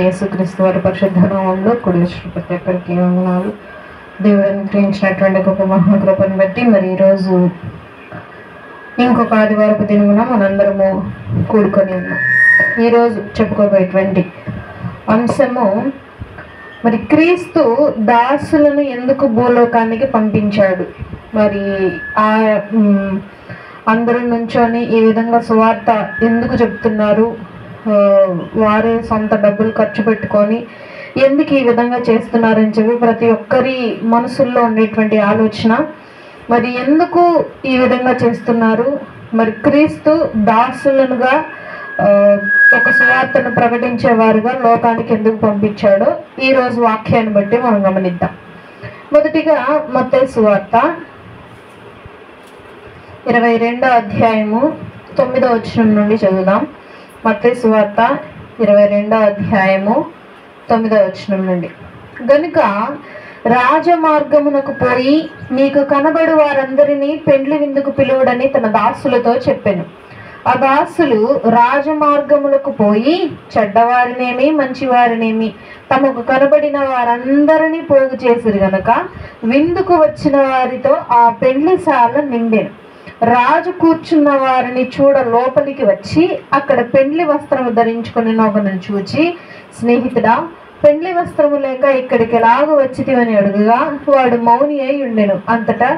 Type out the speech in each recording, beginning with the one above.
యేసుక్రీస్తు వారి పరిశుద్ధ నామములో కూడి వచ్చిన ప్రతి ఒక్కరికి వందనాలు. దేవుడు అనుగ్రహించినటువంటి గొప్ప మహాకృపను బట్టి మరి ఈరోజు ఇంకొక ఆదివారపు దినమున మనందరము కూడుకొని ఉన్నాం. ఈరోజు చెప్పుకోబోయేటువంటి అంశము మరి క్రీస్తు దాసులను ఎందుకు భూలోకానికి పంపించాడు. మరి ఆ అందరూ నుంచొని ఈ విధంగా సువార్త ఎందుకు చెప్తున్నారు, వారే సొంత డబ్బులు ఖర్చు పెట్టుకొని ఎందుకు ఈ విధంగా చేస్తున్నారని చెప్పి ప్రతి ఒక్కరి మనసుల్లో ఉండేటువంటి ఆలోచన. మరి ఎందుకు ఈ విధంగా చేస్తున్నారు, మరి క్రీస్తు దాసులనుగా ఒక సువార్తను ప్రకటించేవారుగా లోకానికి ఎందుకు పంపించాడో ఈరోజు వాక్యాన్ని బట్టి మనం గమనిద్దాం. మొదటిగా మత్తయి సువార్త 22వ అధ్యాయము 9వ వచనం నుండి చదువుదాం. మత్తయి సువార్త 22వ అధ్యాయము 9వ వచనం నుండి. గనుక రాజమార్గమునకు పోయి నీకు కనబడు వారందరినీ పెండ్లి విందుకు పిలువడని తన దాసులతో చెప్పెను. ఆ దాసులు రాజమార్గములకు పోయి చెడ్డవారినేమి మంచివారినేమి తమకు కనబడిన వారందరినీ పోగు చేసిరు గనక విందుకు వచ్చిన వారితో ఆ పెండ్లిశాల నిండెను. రాజు కూర్చున్న వారిని చూడ లోపలికి వచ్చి అక్కడ పెండ్లి వస్త్రము ధరించుకుని ఒకరిని చూచి, స్నేహితుడా, పెండ్లి వస్త్రము లేక ఇక్కడికి ఎలాగ వచ్చితివని అడుగుగా వాడు మౌని అయి ఉండెను. అంతటా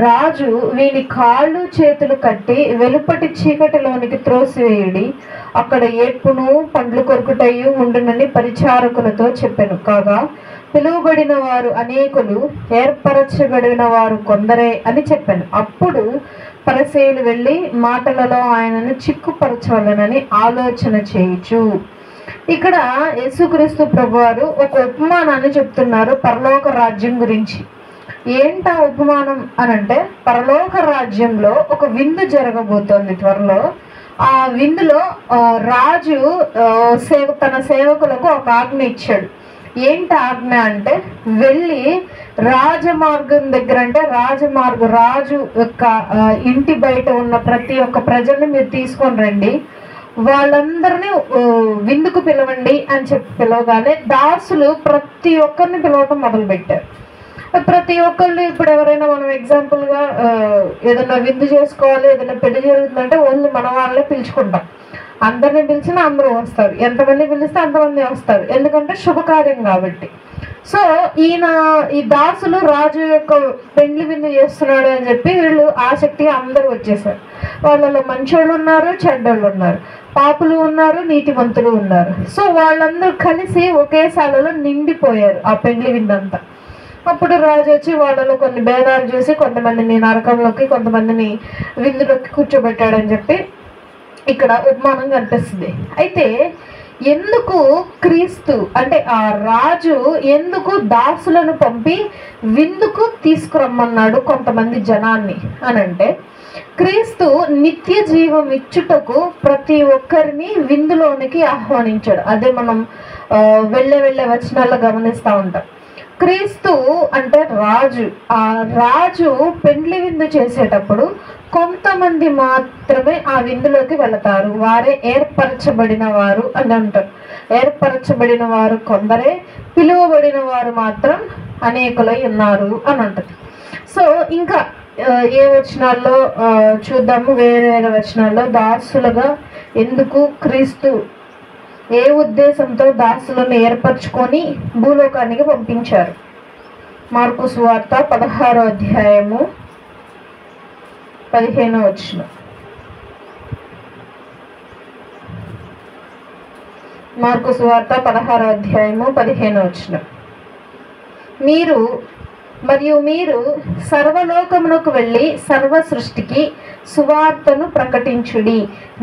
రాజు వీని కాళ్ళు చేతులు కట్టి వెలుపటి చీకటిలోనికి త్రోసివేయుడి, అక్కడ ఏడ్పును పండ్లు కొరుకుటయు ఉండునని పరిచారకులతో చెప్పెను. కాగా పిలువబడిన వారు అనేకులు, ఏర్పరచబడిన వారు కొందరే అని చెప్పాను. అప్పుడు పరిసయ్యులు వెళ్ళి మాటలలో ఆయనను చిక్కుపరచవలనని ఆలోచన చేయుచు. ఇక్కడ యేసుక్రీస్తు ప్రభువారు ఒక ఉపమానాన్ని చెప్తున్నారు పరలోక రాజ్యం గురించి. ఏంటా ఉపమానం అనంటే, పరలోక రాజ్యంలో ఒక విందు జరగబోతోంది త్వరలో. ఆ విందులో రాజు తన సేవకులకు ఒక ఆజ్ఞ ఇచ్చాడు. ఏంటి ఆజ్ఞ అంటే, వెళ్ళి రాజమార్గం దగ్గర, అంటే రాజు యొక్క ఇంటి బయట ఉన్న ప్రతి ఒక్క ప్రజల్ని మీరు తీసుకొని రండి, వాళ్ళందరినీ విందుకు పిలవండి అని చెప్పి పిలవగానే దాసులు ప్రతి ఒక్కరిని పిలవటం మొదలు పెట్టారు. ప్రతి ఒక్కళ్ళు ఇప్పుడు ఎవరైనా మనం ఎగ్జాంపుల్గా ఏదైనా విందు చేసుకోవాలి, ఏదైనా పెళ్లి జరుగుతుందంటే ఓన్లీ మన వాళ్ళే పిలుచుకుంటాం. అందరినీ పిలిచినా అందరూ వస్తారు, ఎంతమంది పిలిస్తే అంతమంది వస్తారు, ఎందుకంటే శుభకార్యం కాబట్టి. సో ఈ దాసులు రాజు యొక్క పెండ్లి విందు చేస్తున్నాడు అని చెప్పి వీళ్ళు ఆసక్తిగా అందరూ వచ్చేసారు. వాళ్ళలో మంచోళ్ళు ఉన్నారు, చెడ్డోళ్ళు ఉన్నారు, పాపులు ఉన్నారు, నీతిమంతులు ఉన్నారు. సో వాళ్ళందరూ కలిసి ఒకేసాలలో నిండిపోయారు ఆ పెండ్లి విందంతా. అప్పుడు రాజు వచ్చి వాళ్ళలో కొన్ని భేదాలు చూసి కొంతమందిని నరకంలోకి, కొంతమందిని విందులోకి కూర్చోబెట్టాడని చెప్పి ఇక్కడ ఉపమానం కనిపిస్తుంది. అయితే ఎందుకు క్రీస్తు అంటే ఆ రాజు ఎందుకు దాసులను పంపి విందుకు తీసుకురమ్మన్నాడు కొంతమంది జనాన్ని అనంటే, క్రీస్తు నిత్య జీవం ఇచ్చుటకు ప్రతి ఒక్కరిని విందులోనికి ఆహ్వానించాడు. అదే మనం వెళ్ళే వచనాల్లో గమనిస్తూ ఉంటాం. క్రీస్తు అంటే రాజు, ఆ రాజు పెండ్లి విందు చేసేటప్పుడు కొంతమంది మాత్రమే ఆ విందులోకి వెళతారు, వారే ఏర్పరచబడిన వారు అని అంటారు. ఏర్పరచబడిన వారు కొందరే, పిలువబడిన వారు మాత్రం అనేకులై ఉన్నారు అని అంటారు. సో ఇంకా ఏ వచనాల్లో చూద్దాము, వేరే వచనాల్లో దాసులుగా ఎందుకు క్రీస్తు ఏ ఉద్దేశంతో దాసులను ఏర్పరచుకొని భూలోకానికి పంపించారు. మార్కు సువార్త 16వ అధ్యాయము 15వ వచనం. మార్కు సువార్త 16వ అధ్యాయము 15వ వచనం. మీరు సర్వలోకమునకు వెళ్ళి సర్వ సృష్టికి సువార్తను ప్రకటించుడి.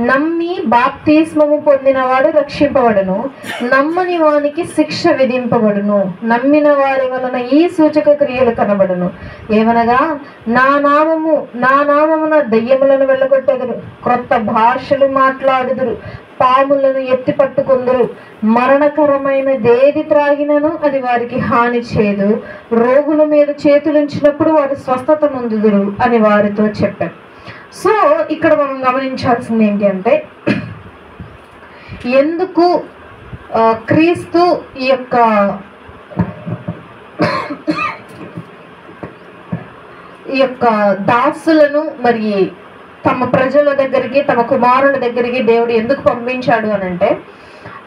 నమ్మి బాప్తిస్మము పొందినవాడు రక్షింపబడును, నమ్మని వానికి శిక్ష విధింపబడును. నమ్మిన వారి వలన ఈ సూచక క్రియలు కనబడును. ఏమనగా నా నామమున దయ్యములను వెళ్ళగొట్టెదరు, క్రొత్త భాషలు మాట్లాడుదురు, పాములను ఎత్తి పట్టుకుందరు, మరణకరమైనదేది త్రాగినను అది వారికి హాని చేయదు, రోగుల మీద చేతులుంచినప్పుడు వారు స్వస్థత నొందుదురు అని వారితో చెప్పారు. సో ఇక్కడ మనం గమనించాల్సింది ఏంటి అంటే, ఎందుకు క్రీస్తు ఈ యొక్క దాసులను మరి తమ ప్రజల దగ్గరికి, తమ కుమారుల దగ్గరికి దేవుడు ఎందుకు పంపించాడు అని అంటే,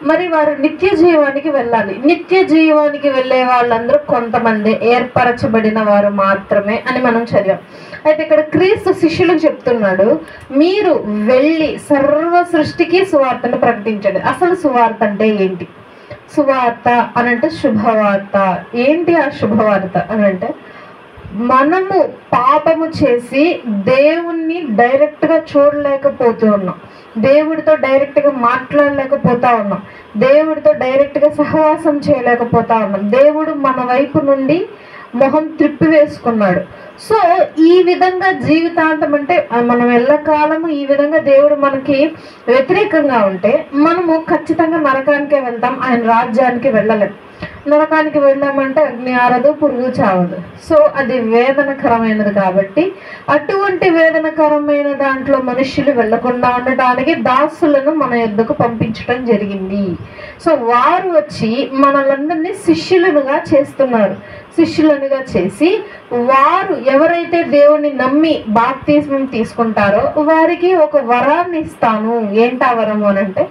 మరి వారు నిత్య జీవానికి వెళ్ళాలి. నిత్య జీవానికి వెళ్ళే వాళ్ళందరూ కొంతమంది ఏర్పరచబడిన వారు మాత్రమే అని మనం చదివాం. అయితే ఇక్కడ క్రీస్తు శిష్యులకు చెప్తున్నాడు, మీరు వెళ్ళి సర్వ సృష్టికి సువార్తను ప్రకటించండి. అసలు సువార్త అంటే ఏంటి? సువార్త అనంటే శుభవార్త. ఏంటి ఆ శుభవార్త అనంటే, మనము పాపము చేసి దేవుణ్ణి డైరెక్ట్గా చూడలేకపోతూ ఉన్నాం, దేవుడితో డైరెక్ట్గా మాట్లాడలేకపోతా ఉన్నాం, దేవుడితో డైరెక్ట్గా సహవాసం చేయలేకపోతా ఉన్నాం. దేవుడు మన వైపు నుండి మొహం త్రిప్పి వేసుకున్నాడు. సో ఈ విధంగా జీవితాంతం అంటే మనం ఎల్లకాలము ఈ విధంగా దేవుడు మనకి వ్యతిరేకంగా ఉంటే మనము ఖచ్చితంగా నరకానికే వెళ్తాం, ఆయన రాజ్యానికి వెళ్ళలేం. నరకానికి వెళ్ళామంటే అగ్ని ఆరదు, పురుగు చావదు. సో అది వేదనకరమైనది. కాబట్టి అటువంటి వేదనకరమైన దాంట్లో మనుష్యులు వెళ్లకుండా ఉండటానికి దాసులను మన యొద్దకు పంపించడం జరిగింది. సో వారు వచ్చి మనలందరినీ శిష్యులుగా చేస్తున్నారు. శిష్యులనుగా చేసి వారు ఎవరైతే దేవుణ్ణి నమ్మి బాప్తిస్మం తీసుకుంటారో వారికి ఒక వరాన్ని ఇస్తాను. ఏంటా వరము అని అంటే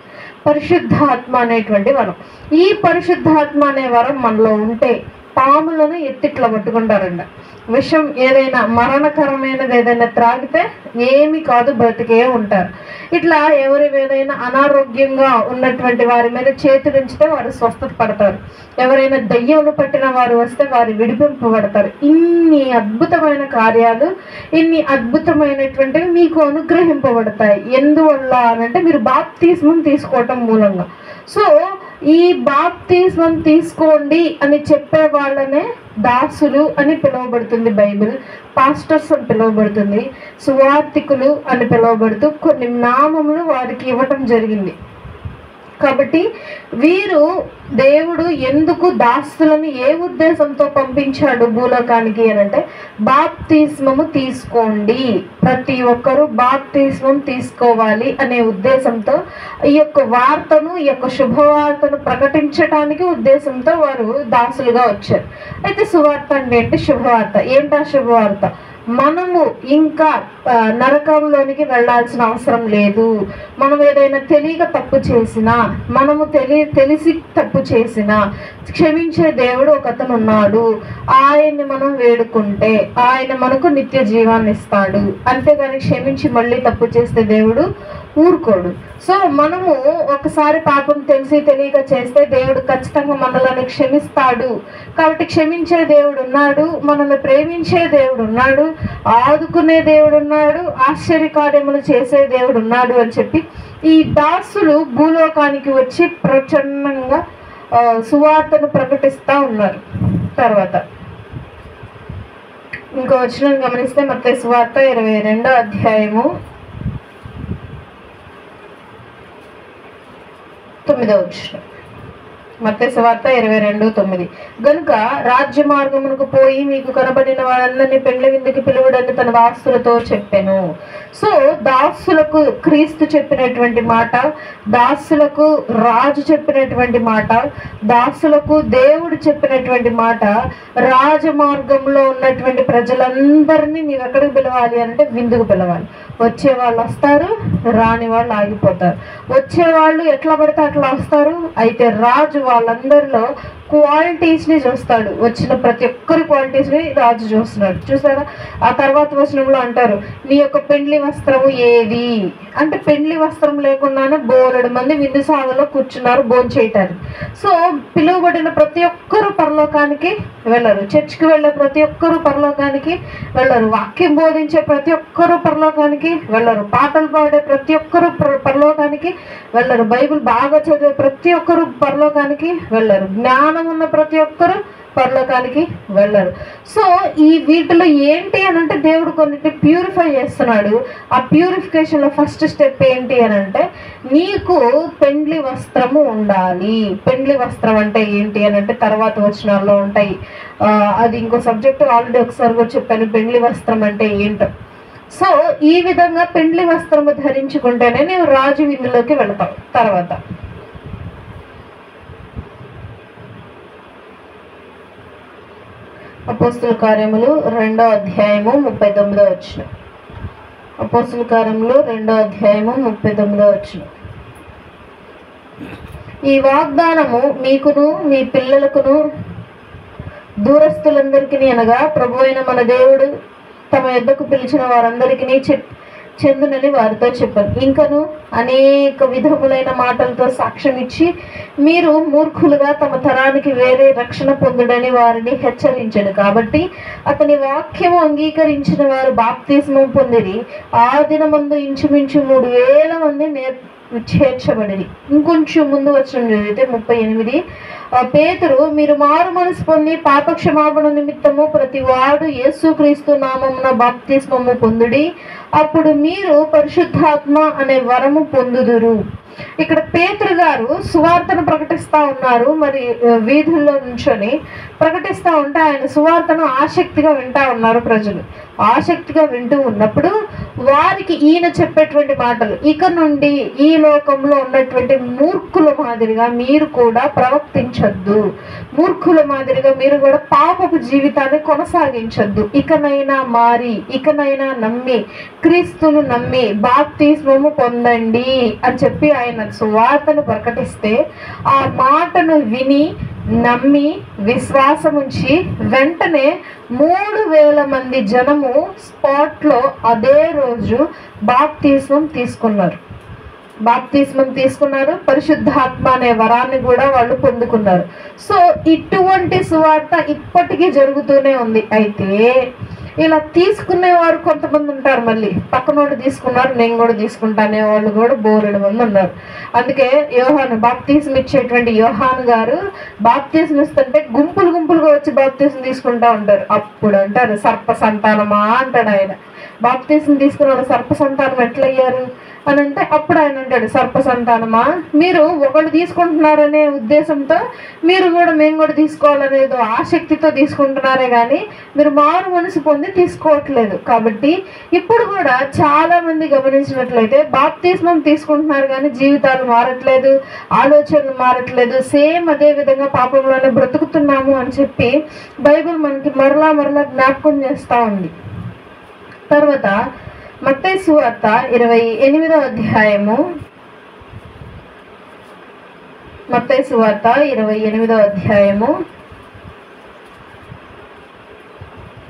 పరిశుద్ధాత్మ అనేటువంటి వరం. ఈ పరిశుద్ధాత్మ అనే వరం మనలో ఉంటే పాములను ఎత్తిట్లా పట్టుకుంటారంట. విషం ఏదైనా మరణకరమైనది ఏదైనా త్రాగితే ఏమి కాదు, బ్రతికే ఉంటారు. ఇట్లా ఎవరి ఏదైనా అనారోగ్యంగా ఉన్నటువంటి వారి మీద చేతులు ఉంచితే వారు స్వస్థత పడతారు. ఎవరైనా దయ్యంలో పట్టిన వారు వస్తే వారు విడిపింపబడతారు. ఇన్ని అద్భుతమైన కార్యాలు, ఇన్ని అద్భుతమైనటువంటివి మీకు అనుగ్రహింపబడతాయి. ఎందువల్ల అనంటే మీరు బాప్తిస్మం తీసుకోవటం మూలంగా. సో ఈ బాప్తిస్మం తీసుకోండి అని చెప్పే వాళ్ళనే దాసులు అని పిలువబడుతుంది బైబిల్. పాస్టర్స్ అని పిలువబడుతుంది, సువార్థికులు అని పిలువబడుతూ కొన్ని నామములు వారికి ఇవ్వటం జరిగింది. కాబట్టి వీరు దేవుడు ఎందుకు దాసులను ఏ ఉద్దేశంతో పంపించాడు భూలోకానికి అని అంటే, బాప్తిస్మము తీసుకోండి, ప్రతి ఒక్కరూ బాప్తిస్మం తీసుకోవాలి అనే ఉద్దేశంతో ఈ యొక్క వార్తను, ఈ యొక్క శుభవార్తను ప్రకటించడానికి ఉద్దేశంతో వారు దాసులుగా వచ్చారు. అయితే సువార్త అంటే ఏంటి? శుభవార్త. ఏంటా శుభవార్త? మనము ఇంకా నరకంలోనికి వెళ్ళాల్సిన అవసరం లేదు. మనం ఏదైనా తెలియక తప్పు చేసినా, మనము తెలిసి తప్పు చేసినా క్షమించే దేవుడు ఒకతను ఉన్నాడు. ఆయన్ని మనం వేడుకుంటే ఆయన మనకు నిత్య జీవాన్ని ఇస్తాడు. అంతేగాని క్షమించి మళ్ళీ తప్పు చేస్తే దేవుడు ఊరుకోడు. సో మనము ఒకసారి పాపం తెలిసి తెలియక చేస్తే దేవుడు ఖచ్చితంగా మనల్ని క్షమిస్తాడు. కాబట్టి క్షమించే దేవుడు ఉన్నాడు, మనల్ని ప్రేమించే దేవుడు ఉన్నాడు, ఆదుకునే దేవుడు ఉన్నాడు, ఆశ్చర్యకార్యములు చేసే దేవుడు ఉన్నాడు అని చెప్పి ఈ దాసులు భూలోకానికి వచ్చి ప్రచండంగా సువార్తను ప్రకటిస్తూ ఉన్నారు. తర్వాత ఇంకో వచనం గమనిస్తే మత్తయి సువార్త 22వ అధ్యాయము 9వ వచనం. మత్తయి సువార్త 22:9. గనుక రాజ్య మార్గమునకు పోయి మీకు కనబడిన వాళ్ళందరినీ పెండ్లి విందుకి పిలువడని తన దాసులతో చెప్పాను. సో దాసులకు క్రీస్తు చెప్పినటువంటి మాట, దాసులకు రాజు చెప్పినటువంటి మాట, దాసులకు దేవుడు చెప్పినటువంటి మాట, రాజమార్గంలో ఉన్నటువంటి ప్రజలందరినీ నీవు ఎక్కడికి పిలవాలి అంటే విందుకు పిలవాలి. వచ్చే వాళ్ళు వస్తారు, రాని వాళ్ళు ఆగిపోతారు. వచ్చేవాళ్ళు ఎట్లా పడితే అట్లా వస్తారు. అయితే రాజు వాళ్ళందరిలో క్వాలిటీస్ని చూస్తాడు. వచ్చిన ప్రతి ఒక్కరి క్వాలిటీస్ని రాజు చూస్తున్నాడు. చూసారా? ఆ తర్వాత వచనంలో అంటారు, నీ యొక్క పెండ్లి వస్త్రము ఏది అంటే, పెండ్లి వస్త్రం లేకుండానే బోలెడు మంది విందు సాగలో కూర్చున్నారు భోంచేయటానికి. సో పిలువబడిన ప్రతి ఒక్కరూ పరలోకానికి వెళ్ళరు. చర్చికి వెళ్ళే ప్రతి ఒక్కరూ పరలోకానికి వెళ్ళరు. వాక్యం బోధించే ప్రతి ఒక్కరూ పరలోకానికి వెళ్ళరు. పాటలు పాడే ప్రతి ఒక్కరూ పరలోకానికి వెళ్ళరు. బైబిల్ బాగా చదివే ప్రతి ఒక్కరూ పరలోకానికి వెళ్ళరు. జ్ఞానం ఉన్న ప్రతి ఒక్కరూ పరలోకానికి వెళ్ళరు. సో ఈ వీటిలో ఏంటి అని అంటే దేవుడు కొన్నిటిని ప్యూరిఫై చేస్తున్నాడు. ఆ ప్యూరిఫికేషన్ లో ఫస్ట్ స్టెప్ ఏంటి అని అంటే, నీకు పెండ్లి వస్త్రము ఉండాలి. పెండ్లి వస్త్రం అంటే ఏంటి అని అంటే తర్వాత వచనాల్లో ఉంటాయి. అది ఇంకో సబ్జెక్ట్ ఆల్రెడీ ఒకసారి కూడా చెప్పాను, పెండ్లి వస్త్రం అంటే ఏంటో. సో ఈ విధంగా పెండ్లి వస్త్రము ధరించుకుంటేనే నీవు రాజు విందులోకి వెళతావు. తర్వాత అపోస్తుల కార్యములు 2వ అధ్యాయము 39వ వచనం. అపోస్తుల కార్యములు 2వ అధ్యాయము 39వ వచనం. ఈ వాగ్దానము మీకును మీ పిల్లలకును దూరస్తులందరికీ అనగా ప్రభువైన మన దేవుడు తమ యొద్దకు పిలిచిన వారందరికీ చెందునని వారితో చెప్పాను. ఇంకను అనేక విధములైన మాటలతో సాక్ష్యం ఇచ్చి మీరు మూర్ఖులుగా తమ తరానికి వేరే రక్షణ పొందుడని వారిని హెచ్చరించడు. కాబట్టి అతని వాక్యము అంగీకరించిన వారు బాప్తిస్మం పొందిరి. ఆ దినమందు ఇంచుమించు 3,000 మంది చేర్చబడి. ఇంకొంచెం ముందు వచ్చిన చదివితే 38, పేతురు, మీరు మారు మనసు పొంది పాపక్షమాపణ నిమిత్తము ప్రతి వాడు యేసుక్రీస్తు నామమున బాప్తిస్మము పొందుడి, అప్పుడు మీరు పరిశుద్ధాత్మ అనే వరము పొందుదురు. ఇక్కడ పేతురు గారు సువార్తను ప్రకటిస్తా ఉన్నారు. మరి వీధుల్లో నుంచొని ప్రకటిస్తా ఉంటే ఆయన సువార్తను ఆసక్తిగా వింటా ఉన్నారు. ప్రజలు ఆసక్తిగా వింటూ ఉన్నప్పుడు వారికి ఈయన చెప్పేటువంటి మాటలు, ఇక నుండి ఈ లోకంలో ఉన్నటువంటి మూర్ఖుల మాదిరిగా మీరు కూడా ప్రవర్తించొద్దు, మూర్ఖుల మాదిరిగా మీరు కూడా పాపపు జీవితాన్ని కొనసాగించొద్దు, ఇకనైనా మారి ఇకనైనా నమ్మి క్రీస్తును నమ్మి బాప్తిస్మము పొందండి అని చెప్పి ఆయన సువార్తను ప్రకటిస్తే ఆ మాటను విని నమ్మి విశ్వాసం ఉంచి వెంటనే 3,000 మంది జనము స్పాట్లో అదే రోజు బాప్తిస్మం తీసుకున్నారు. పరిశుద్ధాత్మ అనే వరాన్ని కూడా వాళ్ళు పొందుకున్నారు. సో ఇటువంటి సువార్త ఇప్పటికీ జరుగుతూనే ఉంది. అయితే ఇలా తీసుకునేవారు కొంతమంది ఉంటారు. మళ్ళీ పక్కనోడు తీసుకున్నారు నేను కూడా తీసుకుంటానే వాళ్ళు కూడా బోలెడు మంది ఉన్నారు. అందుకే యోహాను బాప్తిస్మం ఇచ్చేటువంటి యోహాను గారు బాప్తిస్మం ఇస్తుంటే గుంపులుగా వచ్చి బాప్తిస్మం తీసుకుంటా ఉంటారు. అప్పుడు అంటారు సర్ప సంతానమా అంటాడు ఆయన. బాప్తిస్మం తీసుకున్న సర్ప సంతానం ఎట్లయ్యారు అని అంటే అప్పుడు ఆయన అంటాడు, సర్ప సంతానమా, మీరు ఒకళ్ళు తీసుకుంటున్నారనే ఉద్దేశంతో మేము కూడా తీసుకోవాలనేదో ఆసక్తితో తీసుకుంటున్నారే కానీ మీరు మారు మనసు పొంది తీసుకోవట్లేదు. కాబట్టి ఇప్పుడు కూడా చాలా మంది గమనించినట్లయితే బాప్తిస్మం తీసుకుంటున్నారు కానీ జీవితాలు మారట్లేదు, ఆలోచనలు మారట్లేదు, సేమ్ అదే విధంగా పాపంలోనే బ్రతుకుతున్నాము అని చెప్పి బైబిల్ మనకి మరలా జ్ఞాపకం చేస్తూ ఉంది. తర్వాత మత్తయి సువార్త 28వ అధ్యాయము, మత్తయి సువార్త 28వ అధ్యాయము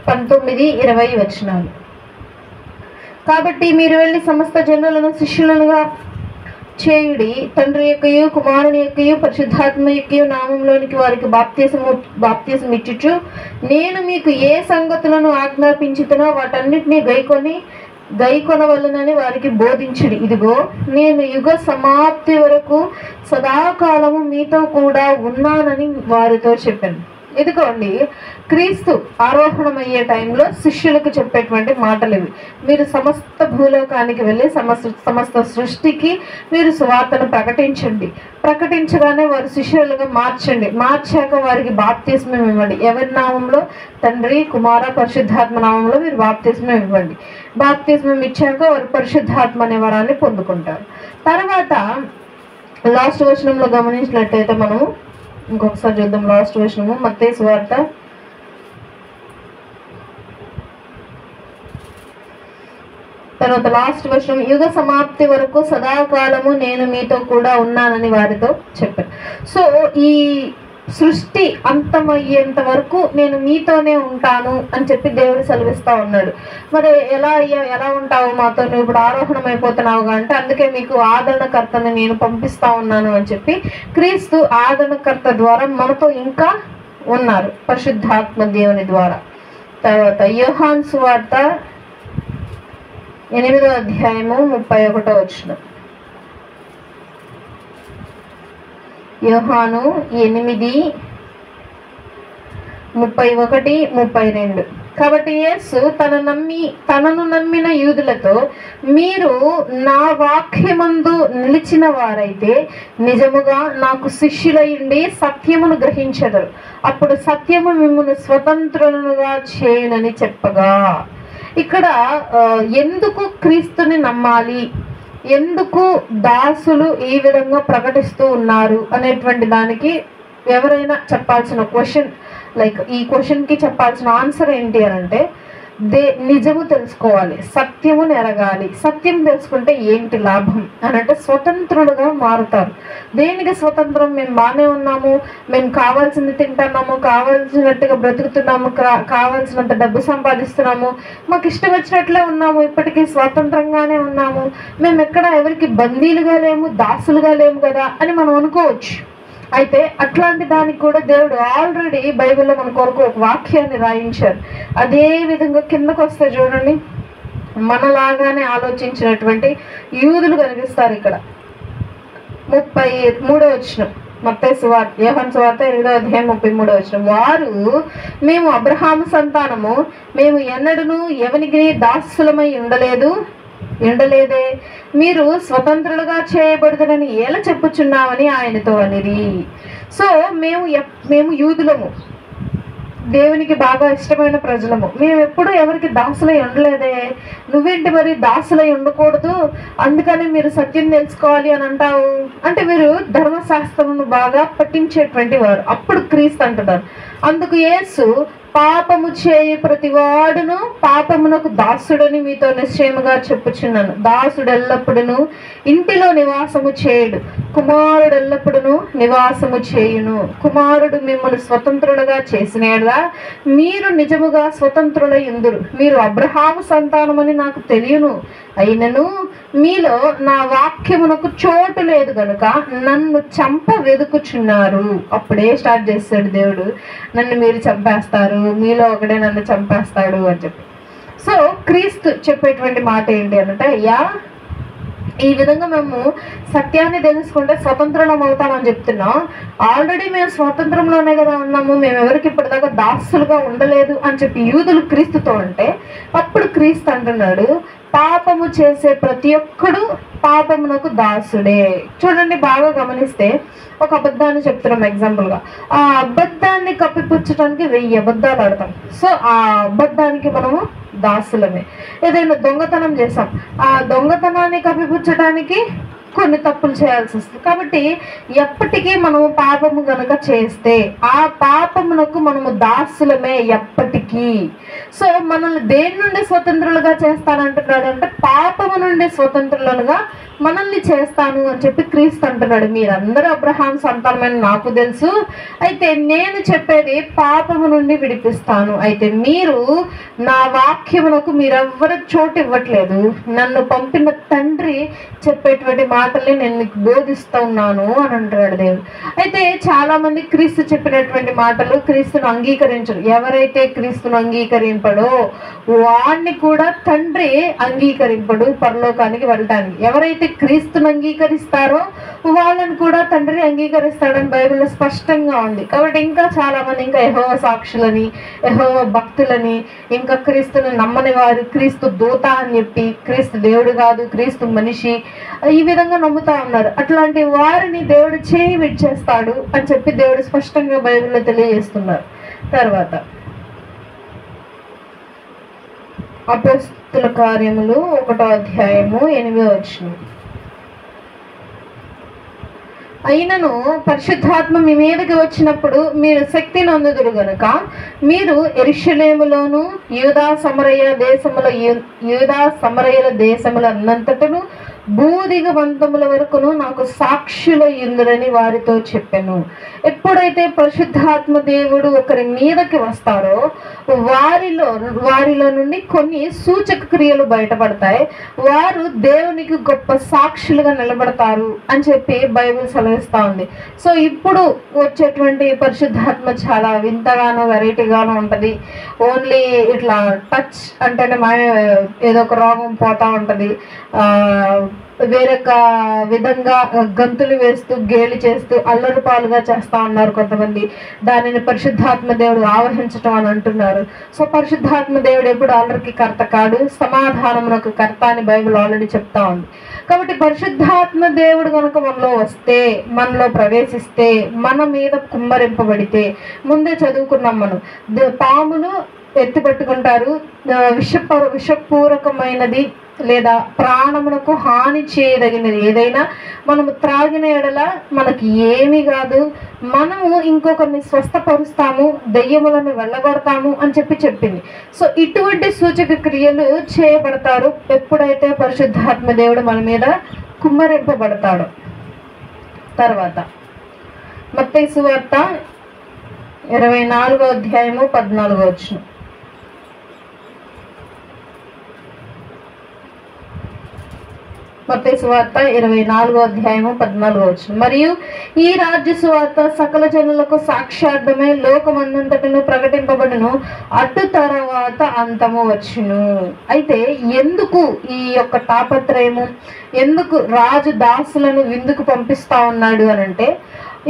19-20 వచనాలు. కాబట్టి మీరు వెళ్ళి సమస్త జనులను శిష్యులనుగా చేయుడి, తండ్రి యొక్కయు కుమారుని యొక్కయు పరిశుద్ధాత్మ యొక్కయు నామంలోనికి వారికి బాప్తిసం ఇచ్చుచు నేను మీకు ఏ సంగతులను ఆజ్ఞాపించుతునో వాటన్నిటినీ గైకొనవలెనని వారికి బోధించుడి. ఇదిగో నేను యుగ సమాప్తి వరకు సదాకాలము మీతో కూడా ఉన్నానని వారితో చెప్పాను. ఇదిగోండి క్రీస్తు ఆరోహణమయ్యే టైంలో శిష్యులకు చెప్పేటువంటి మాటలు ఇవి. మీరు సమస్త భూలోకానికి వెళ్ళి సమస్త సృష్టికి మీరు సువార్తను ప్రకటించగానే వారు శిష్యులుగా మార్చాక వారికి బాప్తిస్మం ఇవ్వండి. ఎవరి నామంలో? తండ్రి కుమార పరిశుద్ధాత్మ నామంలో మీరు బాప్తిస్మం ఇవ్వండి. బాప్తిస్మం ఇచ్చాక వారు పరిశుద్ధాత్మ అనే వరాన్ని పొందుకుంటారు. తర్వాత లాస్ట్ వచనంలో గమనించినట్లయితే మనము ఇంకొకసారి చూద్దాం. లాస్ట్ వచనము మత్తయి సువార్త 8వ యుగ సమాప్తి వరకు సదాకాలము నేను మీతో కూడా ఉన్నానని వారితో చెప్పాను. సో ఈ సృష్టి అంతమయ్యేంత వరకు నేను మీతోనే ఉంటాను అని చెప్పి దేవుడు సెలవిస్తా ఉన్నాడు. మరి ఎలా ఉంటావు మాతో? నువ్వు ఇప్పుడు ఆరోహణం అయిపోతున్నావుగా అంటే అందుకే మీకు ఆదరణకర్తను నేను పంపిస్తా ఉన్నాను అని చెప్పి క్రీస్తు ఆదరణకర్త ద్వారా మనతో ఇంకా ఉన్నారు పరిశుద్ధాత్మ దేవుని ద్వారా. తర్వాత యోహాను సువార్త 8వ అధ్యాయము 31వ వచనం. యోహాను 8:31-32. కాబట్టి యేసు తనను నమ్మిన యూదులతో మీరు నా వాక్యమందు నిలిచిన వారైతే నిజముగా నాకు శిష్యులయ్యుండి సత్యమును గ్రహించెదరు, అప్పుడు సత్యము మిమ్మును స్వతంత్రులుగా చేయునని చెప్పగా, ఇక్కడ ఎందుకు క్రీస్తుని నమ్మాలి, ఎందుకు దాసులు ఈ విధంగా ప్రకటిస్తూ ఉన్నారు అనేటువంటి దానికి ఎవరైనా చెప్పాల్సిన క్వశ్చన్, లైక్ ఈ క్వశ్చన్కి చెప్పాల్సిన ఆన్సర్ ఏంటి అని అంటే, నిజము తెలుసుకోవాలి, సత్యమును ఎరగాలి. సత్యం తెలుసుకుంటే ఏంటి లాభం అని అంటే స్వతంత్రులుగా మారుతారు. దేనికి స్వతంత్రం? మేము బాగానే ఉన్నాము, మేము కావాల్సింది తింటున్నాము, కావాల్సినట్టుగా బ్రతుకుతున్నాము, కావాల్సినంత డబ్బు సంపాదిస్తున్నాము, మాకు ఇష్టం వచ్చినట్లే ఉన్నాము, ఇప్పటికీ స్వతంత్రంగానే ఉన్నాము, మేము ఎక్కడ ఎవరికి బందీలుగా లేము, దాసులుగా లేము కదా అని మనం అనుకోవచ్చు. అయితే అట్లాంటి దానికి కూడా దేవుడు ఆల్రెడీ బైబిల్లో మన కొరకు ఒక వాక్యాన్ని రాయించారు. అదే విధంగా కిందకు వస్తే చూడండి, మనలాగానే ఆలోచించినటువంటి యూదులు కనిపిస్తారు ఇక్కడ. 33వ వచనం, మత్తయి సువార్త, యోహాను సువార్త 8వ అధ్యాయం 33వ వచనం. వారు, మేము అబ్రహాము సంతానము, మేము ఎన్నడూను ఎవనికి దాసులమై ఉండలేదే, మీరు స్వతంత్రులుగా చేయబడుతునని ఎలా చెప్పుచున్నామని ఆయనతో అనిరి. సో మేము యూదులము, దేవునికి బాగా ఇష్టమైన ప్రజలము, మేము ఎప్పుడు ఎవరికి దాసులై ఉండలేదే, నువ్వేంటి మరి దాసులై ఉండకూడదు, అందుకని మీరు సత్యం తెలుసుకోవాలి అని అంటావు అంటే మీరు ధర్మశాస్త్రమును బాగా పట్టించేటువంటి వారు. అప్పుడు క్రీస్తు అంటున్నారు. అందుకు యేసు, పాపము చేయు ప్రతివాడును పాపమునకు దాసుడని మీతో నిశ్చయముగా చెప్పుచున్నాను. దాసుడు ఎల్లప్పుడును ఇంటిలో నివాసము చేయడు, కుమారుడు ఎల్లప్పుడును నివాసము చేయును. కుమారుడు మిమ్మల్ని స్వతంత్రులుగా చేసినట్లా మీరు నిజముగా స్వతంత్రులై ఉందురు. మీరు అబ్రహాము సంతానమని నాకు తెలియను, అయినను మీలో నా వాక్యమునకు చోటు లేదు గనుక నన్ను చంప వెదుకుచున్నారు. అప్పుడే స్టార్ట్ చేస్తాడు దేవుడు, నన్ను మీరు చంపేస్తారు, మీలో ఒకడే నన్ను చంపేస్తాడు అని చెప్పి. సో క్రీస్తు చెప్పేటువంటి మాట ఏంటి అంటే, అయ్యా ఈ విధంగా మేము సత్యాన్ని తెలుసుకుంటే స్వతంత్రం అవుతామని చెప్తున్నాం. ఆల్రెడీ మేము స్వాతంత్రంలోనే కదా ఉన్నాము, మేము ఎవరికి ఇప్పటిదాకా దాసులుగా ఉండలేదు అని చెప్పి యూదులు క్రీస్తుతో అంటే, అప్పుడు క్రీస్తు అంటున్నాడు, పాపము చేసే ప్రతి ఒక్కడు పాపమునకు దాసుడే. చూడండి, బాగా గమనిస్తే ఒక అబద్ధాన్ని చెప్తున్నాం ఎగ్జాంపుల్గా, ఆ అబద్ధాన్ని కప్పిపుచ్చడానికి 1000 అబద్ధాలు ఆడతాం. సో ఆ అబద్ధానికి మనము దాసులమే. ఏదైనా దొంగతనం చేసాం, ఆ దొంగతనాన్ని కప్పిపుచ్చడానికి కొన్ని తప్పులు చేయాల్సి వస్తుంది. కాబట్టి ఎప్పటికీ మనము పాపము గనుక చేస్తే ఆ పాపమునకు మనము దాసులమే ఎప్పటికీ. సో మనల్ని దేని నుండి స్వతంత్రులుగా చేస్తానంటున్నాడు అంటే, పాపము నుండి స్వతంత్రులుగా మనల్ని చేస్తాను అని చెప్పి క్రీస్తు అంటున్నాడు. మీరందరూ అబ్రహాం సంతానమని నాకు తెలుసు, అయితే నేను చెప్పేది పాపము నుండి విడిపిస్తాను. అయితే మీరు నా వాక్యమునకు మీరెవ్వరు చోటు ఇవ్వట్లేదు, నన్ను పంపిన తండ్రి చెప్పేటువంటి మాటల్ని నేను మీకు బోధిస్తూ ఉన్నాను అని అంటున్నాడు దేవుడు. అయితే చాలా మంది క్రీస్తు చెప్పినటువంటి మాటలు క్రీస్తును అంగీకరించరు. ఎవరైతే క్రీస్తును అంగీకరింపడో వాణ్ణి కూడా తండ్రి అంగీకరింపడు పరలోకానికి వెళ్ళటానికి. ఎవరైతే క్రీస్తును అంగీకరిస్తారో వాళ్ళని కూడా తండ్రి అంగీకరిస్తాడని బైబిల్లో స్పష్టంగా ఉంది. కాబట్టి ఇంకా చాలా మంది ఇంకా యెహోవా సాక్షులని, యెహోవా భక్తులని, ఇంకా క్రీస్తుని నమ్మని వారు క్రీస్తు దూత అని చెప్పి, క్రీస్తు దేవుడు కాదు, క్రీస్తు మనిషి, ఈ విధంగా నమ్ముతా ఉన్నారు. అట్లాంటి వారిని దేవుడు చేయి విడిచేస్తాడు అని చెప్పి దేవుడు స్పష్టంగా బైబిల్లో తెలియజేస్తున్నారు. తర్వాత అపోస్తుల కార్యములు 1వ అధ్యాయము 8వ వచనం. అయినను పరిశుద్ధాత్మ మీ మీదకి వచ్చినప్పుడు మీరు శక్తి నొందుదురు గనుక మీరు యెరూషలేములోను యూదా సమరయ దేశముల అన్నంతటను భూదిగంతముల వరకును నాకు సాక్షులు ఇందురని వారితో చెప్పాను. ఎప్పుడైతే పరిశుద్ధాత్మ దేవుడు ఒకరి మీదకి వస్తారో వారిలో నుండి కొన్ని సూచక క్రియలు బయటపడతాయి, వారు దేవునికి గొప్ప సాక్షులుగా నిలబడతారు అని చెప్పి బైబిల్ సెలవిస్తా ఉంది. సో ఇప్పుడు వచ్చేటువంటి పరిశుద్ధాత్మ చాలా వింతగానో వెరైటీగానో ఉంటది. ఓన్లీ ఇట్లా టచ్ అంటేనే ఏదో ఒక రోగం పోతా ఉంటది, వేరొక విధంగా గంతులు వేస్తూ గేలి చేస్తూ అల్లరి పాలుగా చేస్తా ఉన్నారు కొంతమంది. దానిని పరిశుద్ధాత్మ దేవుడు ఆవహించటం అని అంటున్నారు. సో పరిశుద్ధాత్మ దేవుడు ఎప్పుడు అల్లరికి కర్త కాడు, సమాధానమునకు కర్త అని బైబిల్ ఆల్రెడీ చెప్తా ఉంది. కాబట్టి పరిశుద్ధాత్మ దేవుడు కనుక మనలో వస్తే, మనలో ప్రవేశిస్తే, మన మీద కుమ్మరింపబడితే, ముందే చదువుకున్నాం మనం, పాములు ఎత్తిపట్టుకుంటారు. విషపూరకమైనది లేదా ప్రాణమునకు హాని చేయదగినది ఏదైనా మనము త్రాగిన ఎడల మనకి ఏమీ కాదు, మనము ఇంకొకరిని స్వస్థపరుస్తాము, దెయ్యములను వెళ్ళగొడతాము అని చెప్పింది. సో ఇటువంటి సూచక క్రియలు చేయబడతారు ఎప్పుడైతే పరిశుద్ధాత్మ దేవుడు మన మీద కుమ్మరింపబడతాడు. తర్వాత మత్తయి సువార్త 24వ అధ్యాయము 14వ వచనం. మత్తయి సువార్త 24వ అధ్యాయము 14వ వచనం. మరియు ఈ రాజ్య సువార్త సకల జనులకు సాక్ష్యార్థమై లోకమందంతటను ప్రకటింపబడును, అటు తర్వాత అంతము వచ్చును. అయితే ఎందుకు ఈ యొక్క తాపత్రయము, ఎందుకు రాజు దాసులను విందుకు పంపిస్తా ఉన్నాడు అని అంటే,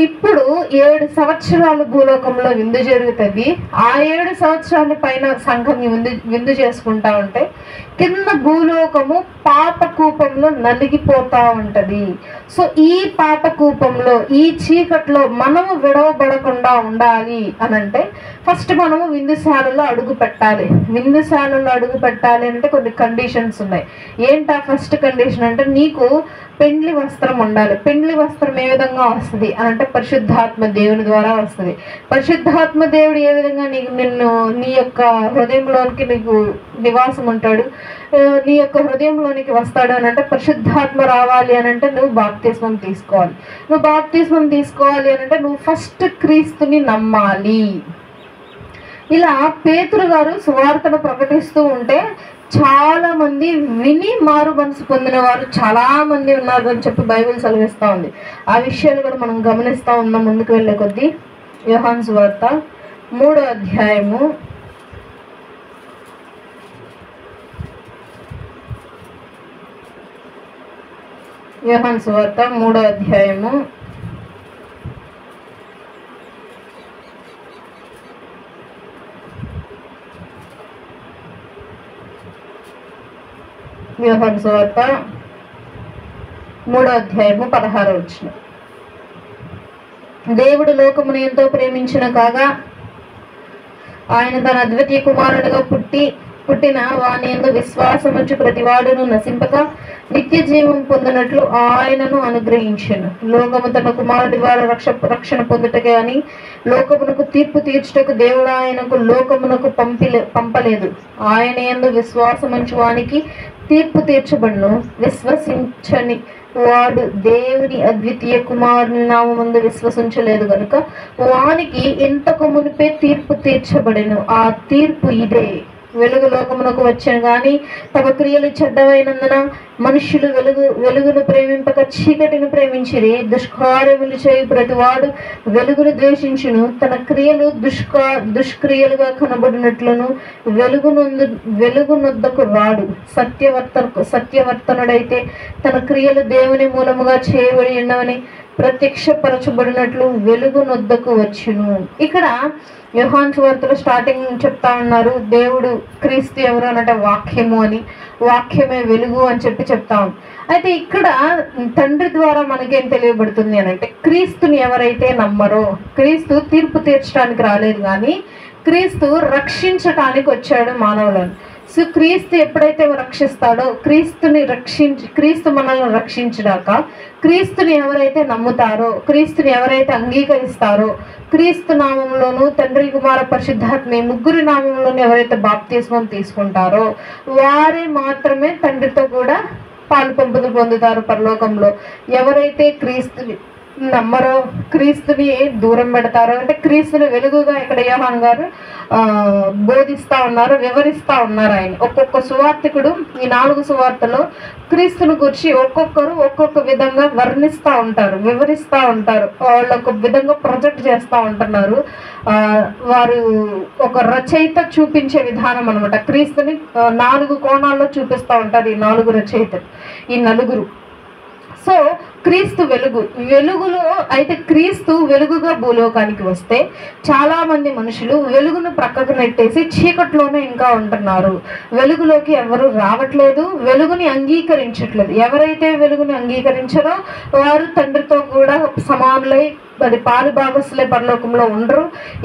ఇప్పుడు 7 సంవత్సరాలు భూలోకంలో విందు జరుగుతుంది. ఆ 7 సంవత్సరాల పైన సంఘం విందు చేసుకుంటా ఉంటే కింద భూలోకము పాపకూపంలో నలిగిపోతా ఉంటది. సో ఈ పాపకూపంలో, ఈ చీకట్లో మనము విడవబడకుండా ఉండాలి అని అంటే ఫస్ట్ మనము విందుశాలలో అడుగు పెట్టాలి. విందుశాలలో అడుగు పెట్టాలి అంటే కొన్ని కండిషన్స్ ఉన్నాయి. ఏంటా ఫస్ట్ కండిషన్ అంటే, నీకు పెండ్లి వస్త్రం ఉండాలి. పెండ్లి వస్త్రం ఏ విధంగా వస్తుంది అని అంటే పరిశుద్ధాత్మ దేవుని ద్వారా వస్తుంది. పరిశుద్ధాత్మ దేవుడు ఏ విధంగా నిన్ను నీ యొక్క హృదయంలోనికి నీకు నివాసం ఉంటాడు, నీ యొక్క హృదయంలోనికి వస్తాడు అని అంటే, పరిశుద్ధాత్మ రావాలి అని అంటే నువ్వు బాప్తిస్మం తీసుకోవాలి. నువ్వు బాప్తిస్మం తీసుకోవాలి అని అంటే నువ్వు ఫస్ట్ క్రీస్తుని నమ్మాలి. ఇలా పేతురు గారు సువార్తను ప్రకటిస్తూ ఉంటే చాలా మంది విని మారు మనసు పొందిన వారు చాలా మంది ఉన్నారు అని చెప్పి బైబిల్ సెలవిస్తూ ఉంది. ఆ విషయాలు కూడా మనం గమనిస్తూ ఉన్నాం ముందుకు వెళ్ళే కొద్దీ. యోహాను సువార్త 3వ అధ్యాయము 3వ అధ్యాయము 16వ వచనం. దేవుడు లోకమును ఎంతో ప్రేమించిన కాగా ఆయన తన అద్వితీయ కుమారుడిగా పుట్టిన వాని యందు విశ్వాసముంచు ప్రతివాడును నశింపక నిత్య జీవం పొందినట్లు ఆయనను అనుగ్రహించెను. లోకము తన కుమారుడి ద్వారా రక్షణ పొందుటకే అని లోకమునకు తీర్పు తీర్చుటకు దేవుడు ఆయనకు లోకమునకు పంపలేదు. ఆయన యందు విశ్వాసముంచు వానికి తీర్పు తీర్చబడును. విశ్వసించని వాడు దేవుని అద్వితీయ కుమారుని నామముందు విశ్వసించలేదు గనుక వానికి ఇంతకు మునిపే తీర్పు తీర్చబడెను. ఆ తీర్పు ఇదే: వెలుగు లోకమునకు వచ్చాను గాని తమ క్రియలు చెడ్డవైనందున మనుష్యులు వెలుగును ప్రేమింపక చీకటిని ప్రేమించిరి. దుష్కార్యములు చేయు ప్రతివాడు వెలుగును ద్వేషించును, తన క్రియలు దుష్క్రియలుగా కనబడినట్లును వెలుగునొద్దకు రాడు. సత్యవర్తనుడైతే తన క్రియలు దేవుని మూలముగా చేయబడి ఉన్నవని ప్రత్యక్షపరచబడినట్లు వెలుగునొద్దకు వచ్చును. ఇక్కడ యోహాను సువార్తలో స్టార్టింగ్ చెప్తా ఉన్నారు, దేవుడు క్రీస్తు ఎవరు అనంటే వాక్యము అని, వాక్యమే వెలుగు అని చెప్తాం. అయితే ఇక్కడ తండ్రి ద్వారా మనకేం తెలియబడుతుంది అని అంటే, క్రీస్తుని ఎవరైతే నమ్మరో, క్రీస్తు తీర్పు తీర్చడానికి రాలేదు కానీ క్రీస్తు రక్షించటానికి వచ్చాడు మానవులను. సో క్రీస్తు ఎప్పుడైతే రక్షిస్తాడో, క్రీస్తు మనల్ని రక్షించడాక క్రీస్తుని ఎవరైతే నమ్ముతారో, క్రీస్తుని ఎవరైతే అంగీకరిస్తారో, క్రీస్తు నామంలోను తండ్రి కుమార పరిశుద్ధాత్మ ముగ్గురి నామంలోను ఎవరైతే బాప్తిస్మం తీసుకుంటారో వారే మాత్రమే తండ్రితో కూడా పాలు పంపులు పొందుతారు పరలోకంలో. ఎవరైతే క్రీస్తుని నమ్మరో, క్రీస్తుని దూరం పెడతారో, అంటే క్రీస్తుని వెలుగుగా ఇక్కడ యోహాను గారు బోధిస్తా ఉన్నారు, వివరిస్తా ఉన్నారు. ఆయన ఒక్కొక్క సువార్తికుడు ఈ 4 సువార్తలో క్రీస్తుని గురించి ఒక్కొక్కరు ఒక్కొక్క విధంగా వర్ణిస్తూ ఉంటారు, వివరిస్తూ ఉంటారు, వాళ్ళు ఒక విధంగా ప్రొజెక్ట్ చేస్తూ ఉంటున్నారు. వారు ఒక రచయిత చూపించే విధానం అనమాట. క్రీస్తుని 4 కోణాల్లో చూపిస్తూ ఉంటారు ఈ 4 రచయితలు, ఈ 4. సో క్రీస్తు వెలుగు. వెలుగులో అయితే క్రీస్తు వెలుగుగా భూలోకానికి వస్తే చాలా మంది మనుషులు వెలుగును ప్రక్కకు నెట్టేసి చీకట్లోనే ఇంకా ఉంటున్నారు. వెలుగులోకి ఎవరు రావట్లేదు, వెలుగుని అంగీకరించట్లేదు. ఎవరైతే వెలుగుని అంగీకరించారో వారు తండ్రితో కూడా సమానులై అది పాలు భాగస్సులే పరలోకంలో ఉండరు.